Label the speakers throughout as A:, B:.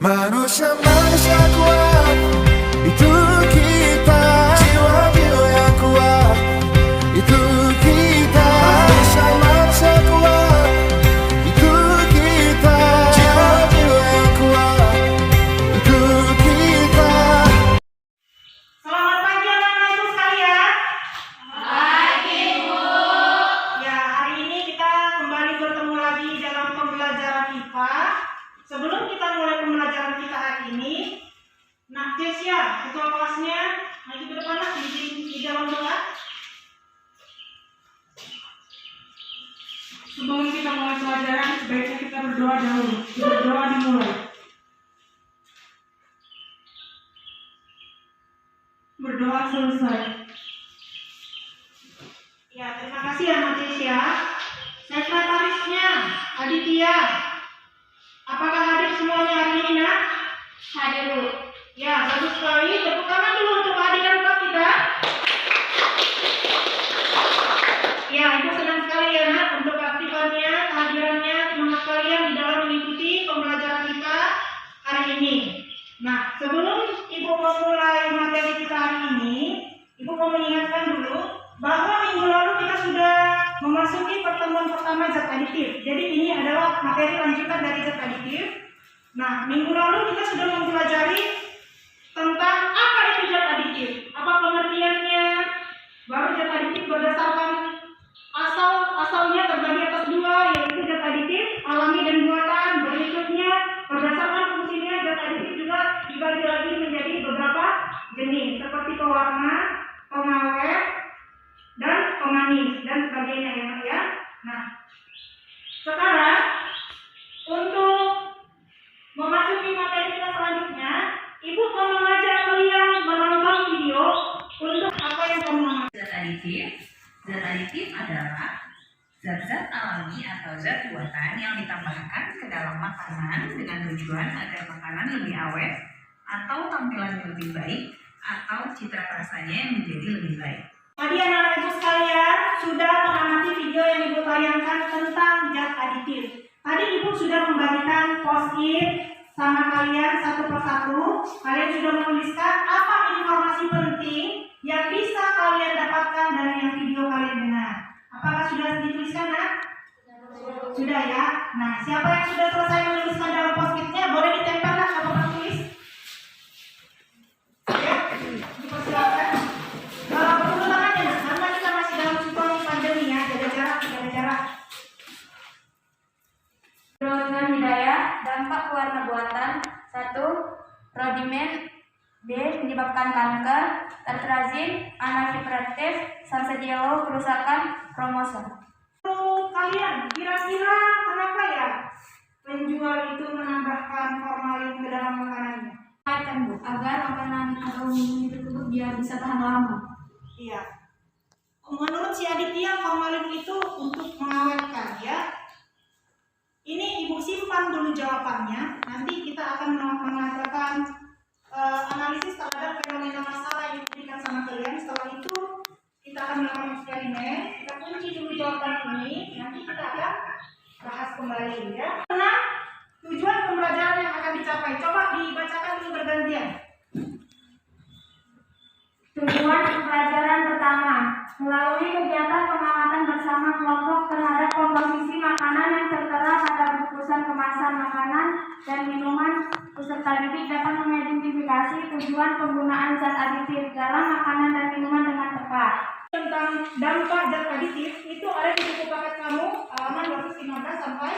A: Manusia-manusia kuat, itu kita. Jiwa-jiwa yang kuat, itu kita. Manusia-manusia kuat, itu kita. Jiwa-jiwa yang kuat, itu kita.
B: Selamat pagi anak-anak ibu sekalian. Pagi, Bu. Ya, hari ini kita kembali bertemu lagi dalam pembelajaran IPA. Sebelum kita mulai pembelajaran kita hari ini, Nak Jesya, ketua kelasnya, maju ke depan di dalam doa.
C: Sebelum kita mulai pelajaran, sebaiknya kita berdoa dahulu. Berdoa dimulai. Berdoa selesai.
B: Ya, terima kasih ya Nak Jesya. Sekretarisnya, Aditya. Apakah hadir semuanya hari ini, Nak? Hadir, Bu. Ya, bagus sekali. Tepuk tangan dulu untuk kehadiran kelas kita. Ya, Ibu senang sekali ya, Nak, untuk aktifannya, kehadirannya, semangat kalian di dalam mengikuti pembelajaran kita hari ini. Nah, sebelum Ibu memulai materi kita hari ini, Ibu mau mengingatkan dulu bahwa minggu lalu kita sudah memasuki pertemuan pertama zat aditif. Jadi ini adalah materi lanjutan dari zat aditif. Nah, minggu lalu kita sudah mempelajari tentang apa itu zat aditif, apa pengertiannya. Baru zat aditif berdasarkan asalnya terbagi atas dua, yaitu zat aditif alami dan buatan. Berikutnya berdasarkan fungsinya zat aditif juga dibagi lagi menjadi beberapa jenis seperti pewarna, pengawet, dan pemanis dan sebagainya ya, Nak ya. Nah, sekarang untuk memasuki materi kita selanjutnya, Ibu mau mengajak kalian menonton video untuk apa yang kamu makan.
D: Zat aditif adalah zat-zat alami atau zat buatan yang ditambahkan ke dalam makanan dengan tujuan agar makanan lebih awet atau tampilannya lebih baik atau citra rasanya yang menjadi lebih baik.
B: Tadi anak-anak ibu sekalian sudah mengamati video yang ibu tayangkan tentang zat aditif. Tadi ibu sudah membagikan post-it sama kalian satu persatu. Kalian sudah menuliskan apa informasi penting yang bisa kalian dapatkan dari yang video kalian dengar. Apakah sudah dituliskan, Nak? Sudah ya. Nah, siapa yang sudah selesai menuliskan dalam post-itnya boleh ditempel, Nak, kalau mau tulis. Ya, dipersilakan. Perlu tangannya, Nak, karena kita masih dalam situasi pandemi ya, jaga jarak.
E: Dengan hidayah, dampak pewarna buatan. 1. Rodimen. B. Menyebabkan kanker. Tertrazin, anafibraktif, samsediowo, kerusakan kromosom.
B: Menurut kalian, kira-kira kenapa ya penjual itu menambahkan formalin ke dalam makanannya?
E: Bu, agar makanan atau minuman tersebut biar bisa tahan lama.
B: Iya. Menurut si Aditya, formalin itu untuk mengawetkan ya. Ini Ibu simpan dulu jawabannya. Nanti kita akan mengadakan analisis terhadap fenomena masalah yang diberikan sama kalian. Setelah itu kita akan melakukan eksperimen. Kita kunci dulu jawaban ini. Nanti kita akan bahas kembali ya. Karena tujuan pembelajaran yang akan dicapai. Coba dibacakan dulu bergantian.
E: Tujuan pembelajaran pertama, melalui kegiatan pengamatan bersama kelompok terhadap komposisi makanan yang tertera pada bungkusan kemasan makanan dan minuman, peserta didik dapat mengidentifikasi tujuan penggunaan zat aditif dalam makanan dan minuman dengan tepat.
B: Tentang dampak zat aditif itu ada di buku paket kamu halaman 215 sampai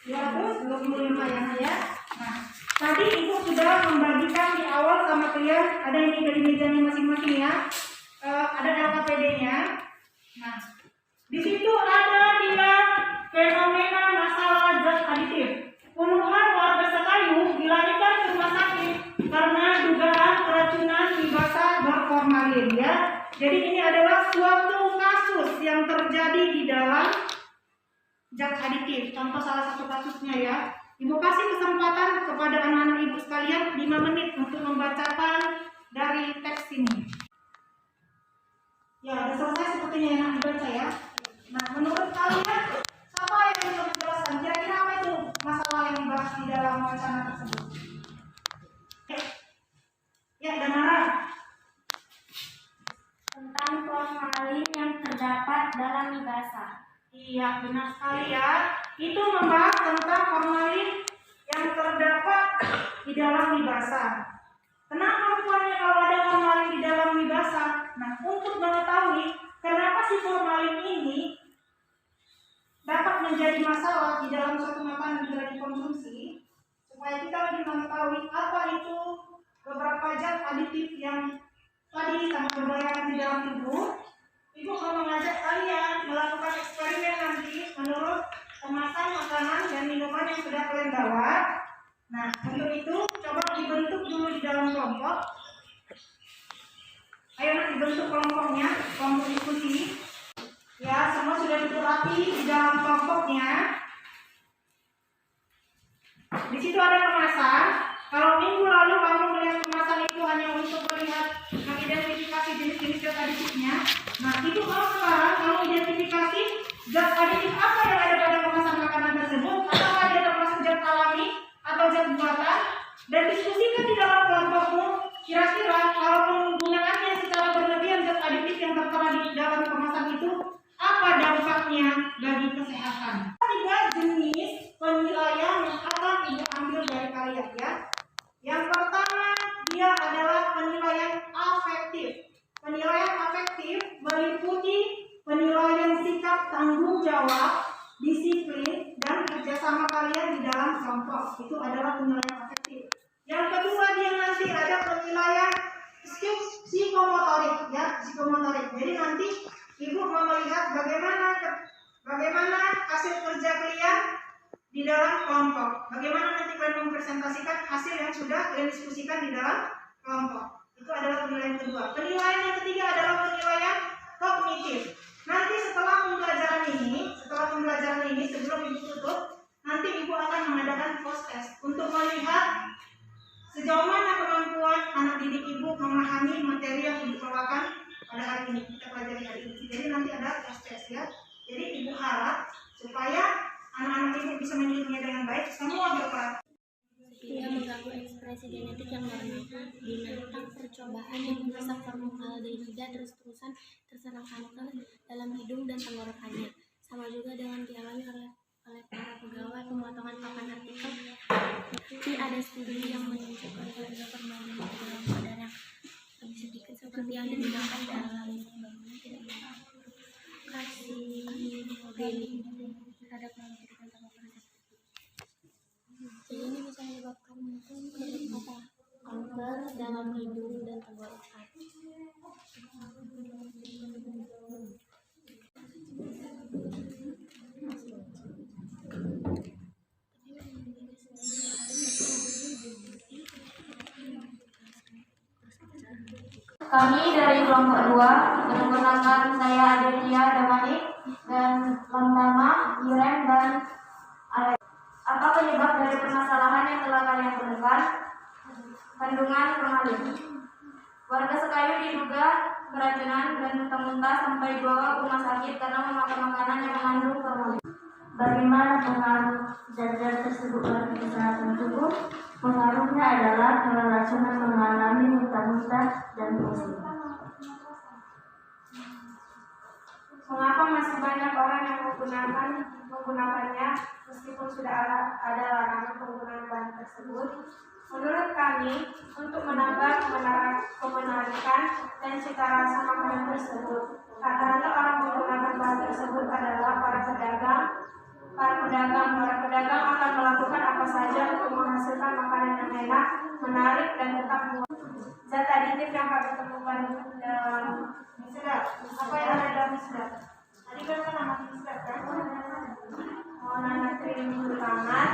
B: 225 ya. Nah, tadi Ibu sudah membagikan di awal sama kalian, ada ini dari mejanya masing-masing ya. Ada LKPD-nya. Nah, di situ ada 3 fenomena masalah zat aditif. Puluhan warga Sekayu dilarikan ke rumah sakit karena dugaan keracunan limbah berformalin ya. Jadi ini adalah suatu kasus yang terjadi di dalam zat aditif. Contoh salah satu kasusnya ya. Ibu kasih kesempatan kepada anak-anak ibu sekalian 5 menit untuk membacakan dari teks ini. Ya, sudah selesai sepertinya yang dibaca ya. Nah, menurut kalian siapa yang bisa menjelaskan kira-kira apa itu masalah yang dibahas di dalam wacana tersebut? Ya, dan Nara.
E: Tentang formalin yang terdapat dalam mie basah.
B: Iya, benar sekali ya. Itu membahas tentang formalin yang terdapat di dalam mie basah. Kenapa rupanya kalau ada formalin di dalam mie basah? Nah, untuk mengetahui kenapa si formalin ini dapat menjadi masalah di dalam suatu makanan bila dikonsumsi, supaya kita lebih mengetahui apa itu beberapa zat aditif yang tadi sangat membahayakan di dalam tubuh. Ibu mau mengajak kalian melakukan eksperimen nanti menurut kemasan makanan dan minuman yang sudah kalian bawa. Nah, untuk itu coba dibentuk dulu di dalam kelompok. Ayo nak dibentuk kelompoknya, kelompok diskusi. Ya, semua sudah duduk rapi di dalam kelompoknya. Di situ ada kemasan. Kalau minggu lalu kamu melihat kemasan itu hanya untuk melihat mengidentifikasi jenis-jenis zat aditifnya. Nah, itu kalau sekarang kamu identifikasi zat aditif apa yang ada pada kemasan makanan tersebut, apakah dia termasuk zat alami atau zat buatan, dan diskusikan di dalam kelompokmu. Kira-kira kalau penggunaannya secara berlebihan zat aditif yang tertera di dalam kemasan itu, apa dampaknya bagi kesehatan? 3 jenis penilaian yang akan ibu ambil dari kalian ya. Yang pertama, dia adalah penilaian afektif. Penilaian afektif meliputi penilaian sikap tanggung jawab, disiplin, dan kerjasama kalian di dalam kelompok. Itu adalah penilaian afektif. Yang kedua, dia nanti ada penilaian psikomotorik ya, psikomotorik. Jadi nanti ibu mau melihat bagaimana hasil kerja kalian di dalam kelompok. Bagaimana nanti kalian mempresentasikan hasil yang sudah kalian diskusikan di dalam kelompok. Itu adalah penilaian kedua. Penilaian yang ketiga adalah penilaian kognitif. Nanti setelah pembelajaran ini sebelum ibu tutup, nanti ibu akan mengadakan post test untuk melihat sejauh mana kemampuan anak didik ibu memahami materi yang ibu bawakan pada hari ini, kita pelajari hari ini. Jadi nanti ada post test ya. Jadi ibu harap supaya anak-anak ibu bisa mendidikannya dengan baik, semua berperan.
E: Sehingga mengganggu ekspresi genetik yang normal. Binatang percobaan yang merusak formaldehido terus-terusan terserang kanker dalam hidung dan tenggorokannya. Sama juga dengan dialami oleh para pegawai pemotongan papan artikel. Tapi ada studi yang menunjukkan kalau formalin di dalam kadar yang lebih sedikit seperti yang digunakan dalam bangunan tidak kasinogenik terhadap kehidupan tenggorokan. Jadi ini bisa menyebabkan kanker dalam hidung dan tenggorokan. Kami dari kelompok 2 menggunakan saya Adelia Damanik dan Lamdama, Irem dan Alex. Apa penyebab dari permasalahan yang telah kalian temukan? Kandungan formalin. Warga Sekayu diduga keracunan dan muntah-muntah sampai dibawa ke rumah sakit karena memakan makanan yang mengandung formalin. Bagaimana pengaruh zat-zat tersebut bagi kesehatan tubuh? Pengaruhnya adalah keracunan mengalami muntah-muntah dan pusing. Mengapa masih banyak orang yang menggunakannya meskipun sudah ada larangan penggunaan bahan tersebut? Menurut kami, untuk menambah kemenarikan dan cita rasa makanan tersebut, rata-rata orang menggunakan bahan tersebut adalah para pedagang. Para pedagang akan melakukan apa saja untuk menghasilkan makanan yang enak, menarik, dan tetap murah. Zat aditif yang kami temukan dalam mie sedap. Apa yang ada dalam mie sedap? Tadi kan nama mie sedap kan? Natrium glutamat,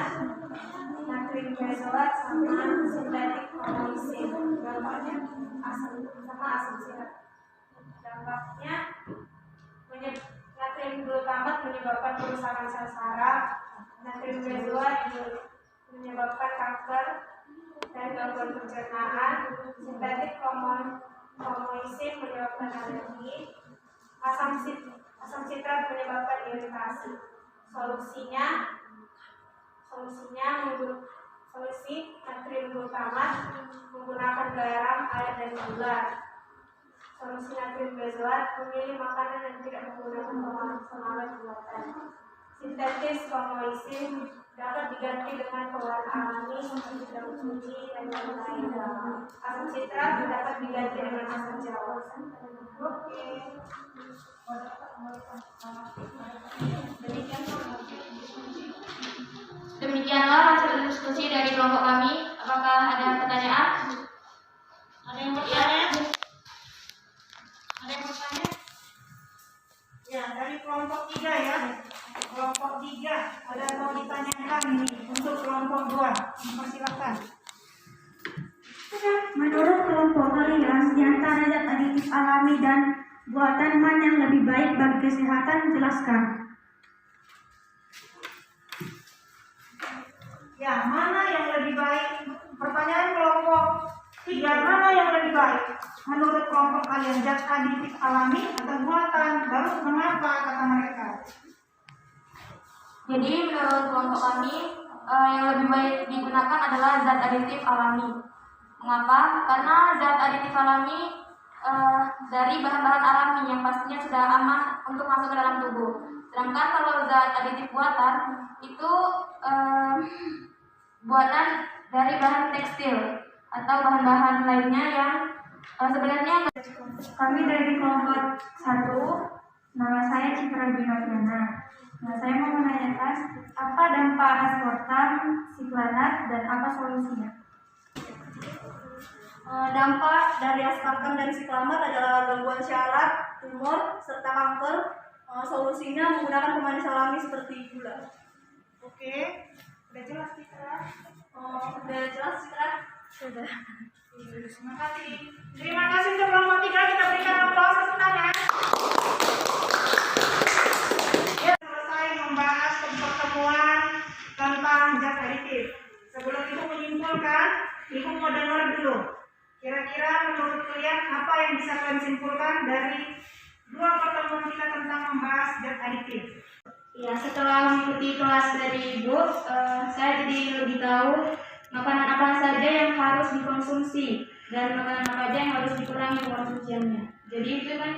E: natrium benzoat, sama sintetik monoisin. Dampaknya asam sirat. Dampaknya natrium glutamat menyebabkan kerusakan sel saraf, natrium benzoat menyebabkan kanker dan gangguan pencernaan, sintetik homoisin menyebabkan alergi, asam sitrat menyebabkan iritasi. Solusinya Solusi natrium glutamat menggunakan garam, air, dan gula. Solusi natrium benzoat memilih makanan yang tidak menggunakan pengawet buatan. Sintetis formalisin dapat diganti dengan pewarna alami seperti daun suci dan lain-lain. Asam citrat dapat diganti dengan asam jawa.
F: Demikianlah hasil diskusi dari kelompok kami. Apakah ada pertanyaan?
B: Ada yang bertanya? Ada yang bertanya? Ya, dari kelompok 3 ya. Kelompok 3 ada yang mau ditanyakan ini untuk kelompok 2. Persilakan.
E: Menurut kelompok kalian, di antara zat aditif alami dan buatan mana yang lebih baik bagi kesehatan? Jelaskan.
B: Ya, mana yang lebih baik? Pertanyaan kelompok 3, mana yang lebih baik? Menurut kelompok kalian, zat aditif alami atau buatan? Lalu mengapa kata mereka?
F: Jadi menurut kelompok kami yang lebih baik digunakan adalah zat aditif alami. Mengapa? Karena zat aditif alami dari bahan-bahan alami yang pastinya sudah aman untuk masuk ke dalam tubuh. Sedangkan kalau zat aditif buatan itu buatan dari bahan tekstil atau bahan-bahan lainnya yang sebenarnya.
E: Kami dari kelompok 1, nama saya Citra Binodiana. Nah, saya mau menanyakan apa dampak aspartam, siklanat, dan apa solusinya?
G: Dampak dari aspartam dan siklamat adalah gangguan syaraf, tumor, serta kanker. Solusinya menggunakan pemanis alami seperti gula.
B: Oke, udah jelas Citra?
G: Udah jelas, Citra?
B: Sudah. Terima kasih. Terima kasih untuk kelompok 3. Kita berikan aplaus tepuk tangan. Ya, selesai membahas pertemuan tentang zat aditif. Sebelum Ibu menyimpulkan, Ibu mau dengar dulu. Kira-kira menurut kalian apa yang bisa kalian simpulkan dari 2 pertemuan kita tentang membahas zat aditif?
F: Ya, setelah mengikuti kelas dari Ibu, saya jadi lebih tahu makanan apa saja yang harus dikonsumsi dan makanan apa aja yang harus dikurangi konsumsiannya. Jadi itu kan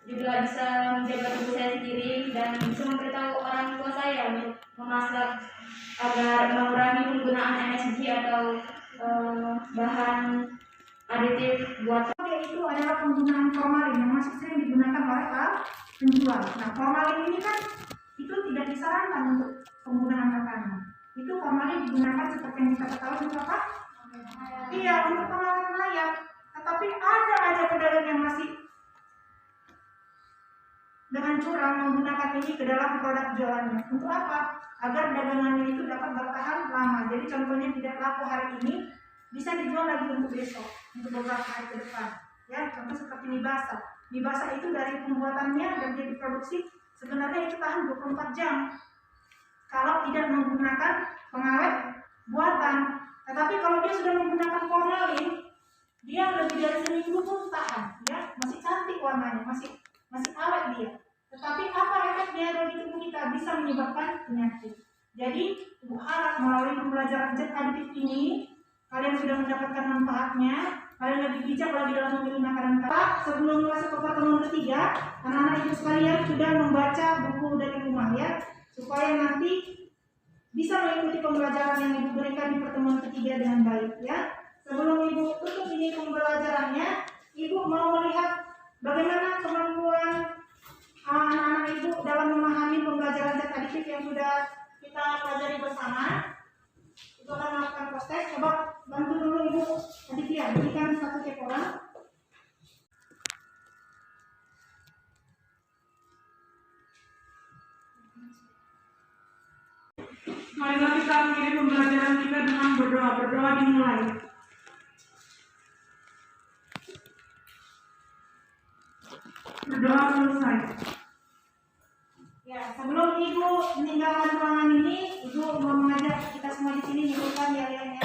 F: juga bisa menjaga tubuh saya sendiri dan bisa memberitahu orang tua saya untuk memasak agar mengurangi penggunaan MSG atau bahan aditif buatan.
B: Itu adalah penggunaan formalin yang masih sering digunakan oleh penjual. Nah, formalin ini kan itu tidak disarankan untuk penggunaan makanan. Itu formalin digunakan seperti yang kita ketahui untuk apa? Iya, untuk pengawet mayat. Tetapi ada aja pedagang yang masih dengan curang menggunakan ini ke dalam produk jualannya. Untuk apa? Agar dagangannya itu dapat bertahan lama. Jadi contohnya tidak laku hari ini, bisa dijual lagi untuk besok, untuk beberapa hari ke depan. Ya, contoh seperti mie basah. Mie basah itu dari pembuatannya dan dia diproduksi sebenarnya itu tahan 24 jam. Kalau tidak menggunakan pengawet buatan. Tetapi kalau dia sudah menggunakan formalin, dia lebih dari seminggu pun tahan, ya, masih cantik warnanya, masih awet dia. Tetapi apa efeknya dari tubuh kita? Bisa menyebabkan penyakit. Jadi, Ibu harap melalui pembelajaran zat aditif ini, kalian sudah mendapatkan manfaatnya. Kalian lebih bijak lagi dalam memilih makanan. Sebelum masuk ke pertemuan ketiga, anak-anak Ibu sekalian sudah membaca buku dari rumah, ya, supaya nanti bisa mengikuti pembelajaran yang Ibu berikan di pertemuan ketiga dengan baik, ya. Sebelum Ibu tutup ini pembelajarannya, Ibu mau melihat bagaimana kemampuan anak-anak Ibu dalam memahami pembelajaran zat aditif yang sudah kita pelajari bersama. Itu akan melakukan proses. Coba bantu dulu Ibu Aditya, berikan 1 cekoran.
C: Marilah kita mengakhiri pembelajaran kita dengan berdoa. Berdoa dimulai. Berdoa selesai.
B: Ya, sebelum Ibu meninggalkan ruangan ini, Ibu mau mengajak kita semua di sini menyebutkan yel-yelnya.